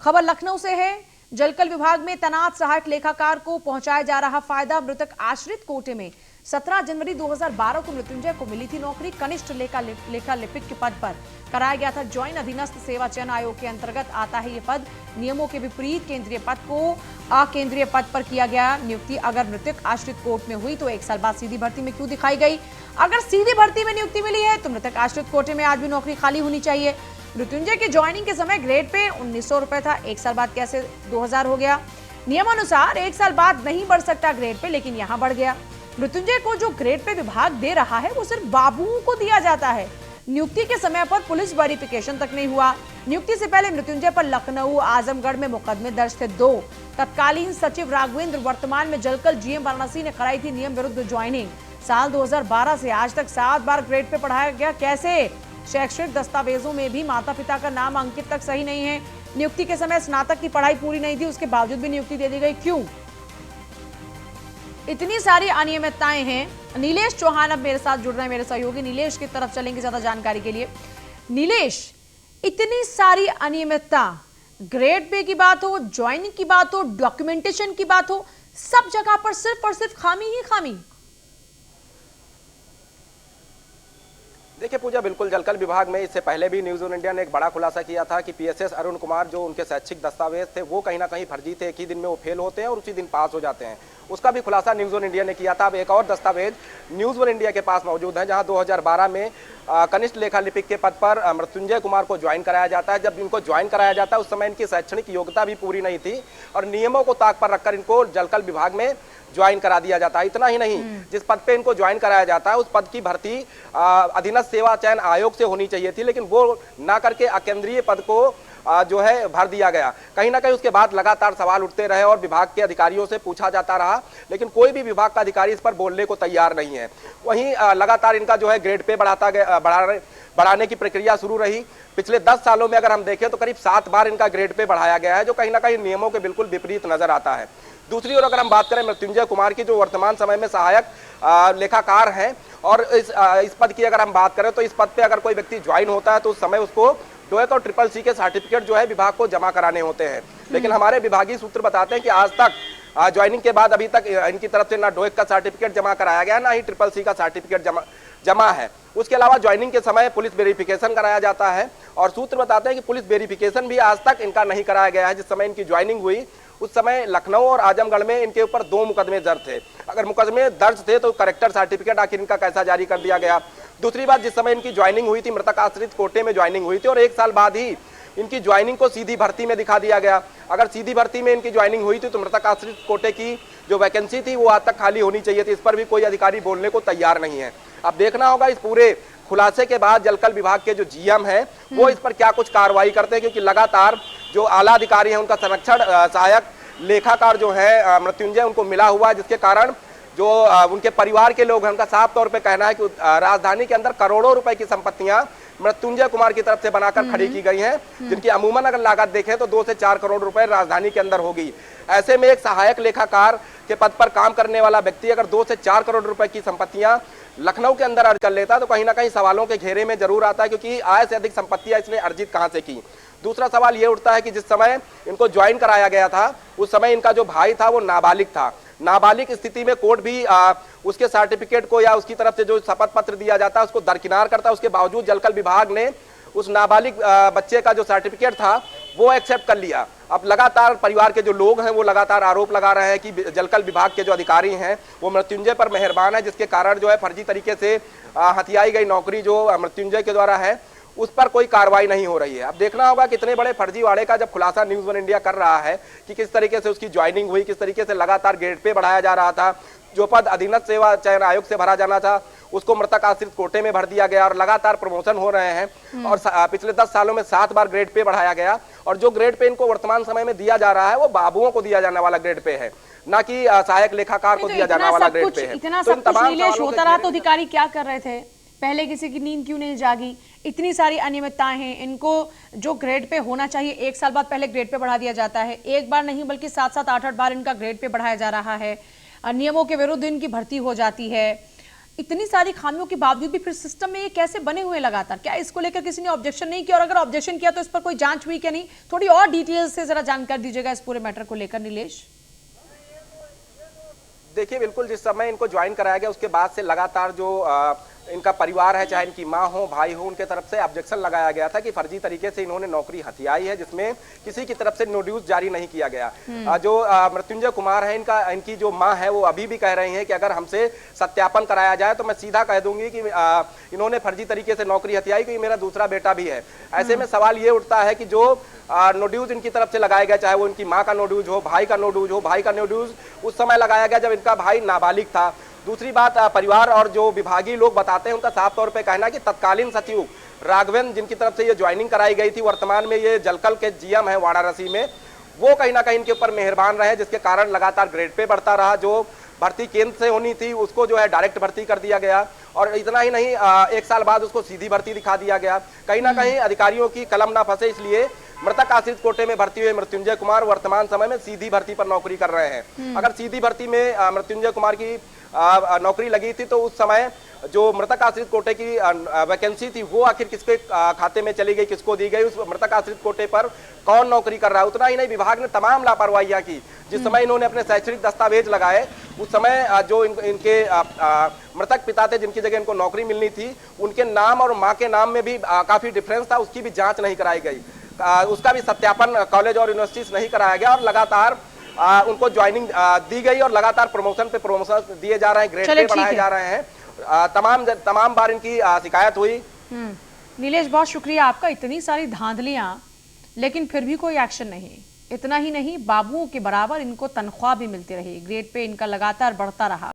खबर लखनऊ से है। जलकल विभाग में तैनात सहायक लेखाकार को पहुंचाया जा रहा फायदा। मृतक आश्रित कोटे में 17 जनवरी 2012 को मृत्युंजय को मिली थी नौकरी। कनिष्ठ लेखा लिपिक के पद पर कराया गया था ज्वाइन। अधीनस्थ सेवा चयन आयोग के अंतर्गत आता है ये पद। नियमों के विपरीत केंद्रीय पद को अकेंद्रीय पद पर किया गया नियुक्ति। अगर मृतक आश्रित कोर्ट में हुई तो 1 साल बाद सीधी भर्ती में क्यों दिखाई गई? अगर सीधी भर्ती में नियुक्ति मिली है तो मृतक आश्रित कोटे में आज भी नौकरी खाली होनी चाहिए। मृत्युंजय के ज्वाइनिंग के समय ग्रेड पे 1900 रुपए था, 1 साल बाद कैसे 2000 हो गया? नियमानुसार 1 साल बाद नहीं बढ़ सकता ग्रेड पे, लेकिन यहाँ बढ़ गया। मृत्युंजय को जो ग्रेड पे विभाग दे रहा है वो सिर्फ बाबुओं को दिया जाता है। नियुक्ति के समय पर पुलिस वेरिफिकेशन तक नहीं हुआ। नियुक्ति से पहले मृत्युंजय पर लखनऊ, आजमगढ़ में मुकदमे दर्ज थे 2। तत्कालीन सचिव राघवेंद्र, वर्तमान में जलकल जीएम वाराणसी ने कराई थी नियम विरुद्ध ज्वाइनिंग। साल 2012 से आज तक 7 बार ग्रेड पे पढ़ाया गया। कैसे? शैक्षणिक दस्तावेजों में भी माता पिता का नाम अंकित तक सही नहीं है। नियुक्ति के समय स्नातक की पढ़ाई पूरी नहीं थी, उसके बावजूद भी नियुक्ति दे दी गई। क्यों? इतनी सारी अनियमितताएं हैं। नीलेश चौहान अब मेरे साथ जुड़ रहे हैं, मेरे सहयोगी। नीलेश की तरफ चलेंगे ज्यादा जानकारी के लिए। नीलेश, इतनी सारी अनियमितता, ग्रेड पे की बात हो, ज्वाइनिंग की बात हो, डॉक्यूमेंटेशन की बात हो, सब जगह पर सिर्फ और सिर्फ खामी ही खामी। देखिए पूजा, बिल्कुल जलकल विभाग में इससे पहले भी न्यूज़ ऑन इंडिया ने एक बड़ा खुलासा किया था कि पीएसएस अरुण कुमार जो उनके शैक्षिक दस्तावेज थे वो कहीं ना कहीं फर्जी थे। एक ही दिन में वो फेल होते हैं और उसी दिन पास हो जाते हैं। उसका भी खुलासा न्यूज़ ऑन इंडिया ने किया था। अब एक और दस्तावेज न्यूज़ ऑन इंडिया के पास मौजूद है जहां 2012 में कनिष्ठ लेखा लिपिक के पद पर मृत्युंजय कुमार को ज्वाइन कराया जाता है। जब इनको ज्वाइन कराया जाता है उस समय इनकी शैक्षणिक योग्यता भी पूरी नहीं थी और नियमों को ताक पर रखकर इनको जलकल विभाग में ज्वाइन करा दिया जाता है। इतना ही नहीं, जिस पद पे इनको ज्वाइन कराया जाता है उस पद की भर्ती अधीनस्थ सेवा चयन आयोग से होनी चाहिए थी, लेकिन वो ना करके अकेंद्रीय पद को जो है भर दिया गया। कहीं ना कहीं उसके बाद लगातार सवाल उठते रहे और विभाग के अधिकारियों से पूछा जाता रहा, लेकिन कोई भी विभाग का अधिकारी इस पर बोलने को तैयार नहीं है। वहीं लगातार इनका जो है ग्रेड पे बढ़ाने की प्रक्रिया शुरू रही। पिछले 10 सालों में अगर हम देखें तो करीब 7 बार इनका ग्रेड पे बढ़ाया गया है, जो कहीं ना कहीं नियमों के बिल्कुल विपरीत नजर आता है। दूसरी ओर अगर हम बात करें मृत्युंजय कुमार की, जो वर्तमान समय में सहायक लेखाकार हैं, और इस पद की अगर हम बात करें तो इस पद पे अगर कोई व्यक्ति ज्वाइन होता है तो उस समय उसको डोएक और ट्रिपल सी के सर्टिफिकेट जो है विभाग को जमा कराने होते हैं। लेकिन हमारे विभागीय सूत्र बताते हैं कि आज तक ज्वाइनिंग के बाद अभी तक इनकी तरफ से ना डोएक का सर्टिफिकेट जमा कराया गया, ना ही ट्रिपल सी का सर्टिफिकेट जमा है। उसके अलावा ज्वाइनिंग के समय पुलिस वेरिफिकेशन कराया जाता है और सूत्र बताते हैं कि पुलिस वेरिफिकेशन भी आज तक इनका नहीं कराया गया है। जिस समय इनकी ज्वाइनिंग हुई उस समय लखनऊ और आजमगढ़ में इनके ऊपर 2 मुकदमे दर्ज थे। अगर मुकदमे दर्ज थे तो करेक्टर सर्टिफिकेट आखिर इनका कैसा जारी कर दिया गया? दूसरी बात, जिस समय इनकी ज्वाइनिंग हुई थी, मृतक आश्रित कोटे में ज्वाइनिंग हुई थी और 1 साल बाद ही इनकी ज्वाइनिंग को सीधी भर्ती में दिखा दिया गया। अगर सीधी भर्ती में इनकी ज्वाइनिंग हुई थी तो मृतक आश्रित कोटे की जो वैकेंसी थी वो आज तक खाली होनी चाहिए थी। इस पर भी कोई अधिकारी बोलने को तैयार नहीं है। अब देखना होगा इस पूरे खुलासे के बाद जलकल विभाग के जो जीएम हैं वो इस पर क्या कुछ कार्रवाई करते हैं, क्योंकि लगातार जो आला अधिकारी हैं उनका संरक्षण सहायक लेखाकार जो है मृत्युंजय उनको मिला हुआ है, जिसके कारण जो उनके परिवार के लोग हैं उनका साफ तौर पे कहना है कि राजधानी के अंदर करोड़ों रुपए की संपत्तियां मृत्युंजय कुमार की तरफ से बनाकर खड़ी की गई हैं, जिनकी अमूमन अगर लागत देखें तो 2 से 4 करोड़ रुपए राजधानी के अंदर होगी। ऐसे में एक सहायक लेखाकार के पद पर काम करने वाला व्यक्ति अगर 2 से 4 करोड़ रुपए की संपत्तियां लखनऊ के अंदर अर्ज कर लेता है तो कहीं ना कहीं सवालों के घेरे में जरूर आता है, क्योंकि आय से अधिक संपत्तियां इसने अर्जित कहां से की। दूसरा सवाल ये उठता है कि जिस समय इनको ज्वाइन कराया गया था उस समय इनका जो भाई था वो नाबालिग था। नाबालिग स्थिति में कोर्ट भी उसके सर्टिफिकेट को या उसकी तरफ से जो शपथ पत्र दिया जाता है उसको दरकिनार करता है। उसके बावजूद जलकल विभाग ने उस नाबालिग बच्चे का जो सर्टिफिकेट था वो एक्सेप्ट कर लिया। अब लगातार परिवार के जो लोग हैं वो लगातार आरोप लगा रहे हैं कि जलकल विभाग के जो अधिकारी हैं वो मृत्युंजय पर मेहरबान है, जिसके कारण जो है फर्जी तरीके से हथियाई गई नौकरी जो मृत्युंजय के द्वारा है उस पर कोई कार्रवाई नहीं हो रही है। अब देखना होगा कितने बड़े फर्जीवाड़े का जब खुलासा न्यूज़ वन इंडिया कर रहा है कि किस तरीके से उसकी ज्वाइनिंग हुई, किस तरीके से लगातार ग्रेड पे बढ़ाया जा रहा था, जो पद अधीनस्थ सेवा चयन आयोग से भरा जाना था उसको मृतक आश्रित कोटे में भर दिया गया और लगातार प्रमोशन हो रहे हैं और पिछले 10 सालों में 7 बार ग्रेड पे बढ़ाया गया और जो ग्रेड पे इनको वर्तमान समय में दिया जा रहा है वो बाबुओं को दिया जाने वाला ग्रेड पे है, ना कि सहायक लेखाकार को दिया जाने वाला ग्रेड पे है। इतना सब कुछ नीलेश होता रहा तो अधिकारी क्या कर रहे थे? पहले किसी की नींद क्यों नहीं जागी? इतनी सारी अनियमितताएं हैं। इनको जो ग्रेड पे होना चाहिए 1 साल बाद पहले ग्रेड पे बढ़ा दिया जाता है, 1 बार नहीं बल्कि 7-7 8-8 बार इनका ग्रेड पे बढ़ाया जा रहा है। नियमों के विरुद्ध इनकी भर्ती हो जाती है। इतनी सारी खामियों के बावजूद भी फिर सिस्टम में ये कैसे बने हुए हैं लगातार? क्या इसको लेकर किसी ने ऑब्जेक्शन नहीं किया, और अगर ऑब्जेक्शन किया तो इस पर कोई जांच हुई क्या नहीं? थोड़ी और डिटेल से जरा जानकारी दीजिएगा इस पूरे मैटर को लेकर नीलेश। देखिए बिल्कुल, जिस समय इनको ज्वाइन कराया गया उसके बाद से लगातार जो इनका परिवार है, चाहे इनकी माँ हो, भाई हो, उनके तरफ से ऑब्जेक्शन लगाया गया था कि फर्जी तरीके से इन्होंने नौकरी हथियाई है, जिसमें किसी की तरफ से नोटिस जारी नहीं किया गया। जो मृत्युंजय कुमार है, इनकी जो माँ है, वो अभी भी कह रही हैं कि अगर हमसे सत्यापन कराया जाए तो मैं सीधा कह दूंगी कि इन्होंने फर्जी तरीके से नौकरी हथियाई, क्योंकि मेरा दूसरा बेटा भी है। ऐसे में सवाल ये उठता है कि जो नोड्यूज इनकी तरफ से लगाया गया, चाहे वो इनकी माँ का नोड्यूज हो, भाई का नोड्यूज हो, भाई का नोड्यूज उस समय लगाया गया जब इनका भाई नाबालिग था। दूसरी बात, परिवार और जो विभागीय लोग बताते हैं, उनका साफ तौर पे कहना है कि तत्कालीन सचिव राघवेंद्र, जिनकी तरफ से ये ज्वाइनिंग कराई गई थी, वर्तमान में ये जलकल के जीएम है वाराणसी में, वो कहीं ना कहीं इनके ऊपर मेहरबान रहे, जिसके कारण लगातार ग्रेड पे बढ़ता रहा। जो भर्ती केंद्र से होनी थी उसको जो है डायरेक्ट भर्ती कर दिया गया, और इतना ही नहीं, 1 साल बाद उसको सीधी भर्ती दिखा दिया गया। कहीं ना कहीं अधिकारियों की कलम ना फंसे, इसलिए मृतक आश्रित कोटे में भर्ती हुए मृत्युंजय कुमार वर्तमान समय में सीधी भर्ती पर नौकरी कर रहे हैं। अगर सीधी भर्ती में मृत्युंजय कुमार की नौकरी लगी थी तो उस समय जो मृतक आश्रित कोटे की वैकेंसी थी वो आखिर किसके खाते में चली गई, किसको दी गई, उस मृतक आश्रित कोटे पर कौन नौकरी कर रहा है। उतना ही नहीं, विभाग ने तमाम लापरवाहियां की। जिस समय इन्होंने अपने शैक्षणिक दस्तावेज लगाए, उस समय जो इनके मृतक पिता थे, जिनकी जगह इनको नौकरी मिलनी थी, उनके नाम और माँ के नाम में भी काफी डिफरेंस था, उसकी भी जांच नहीं कराई गई। उसका भी सत्यापन कॉलेज और यूनिवर्सिटी से नहीं कराया गया, और लगातार उनको ज्वाइनिंग दी गई, और लगातार प्रमोशन पे प्रमोशन दिए जा रहे हैं, ग्रेड पे बढ़ाए जा रहे हैं। तमाम बार इनकी शिकायत हुई। नीलेश, बहुत शुक्रिया आपका। इतनी सारी धांधलियां, लेकिन फिर भी कोई एक्शन नहीं। इतना ही नहीं, बाबुओं के बराबर इनको तनख्वाह भी मिलती रही, ग्रेड पे इनका लगातार बढ़ता रहा।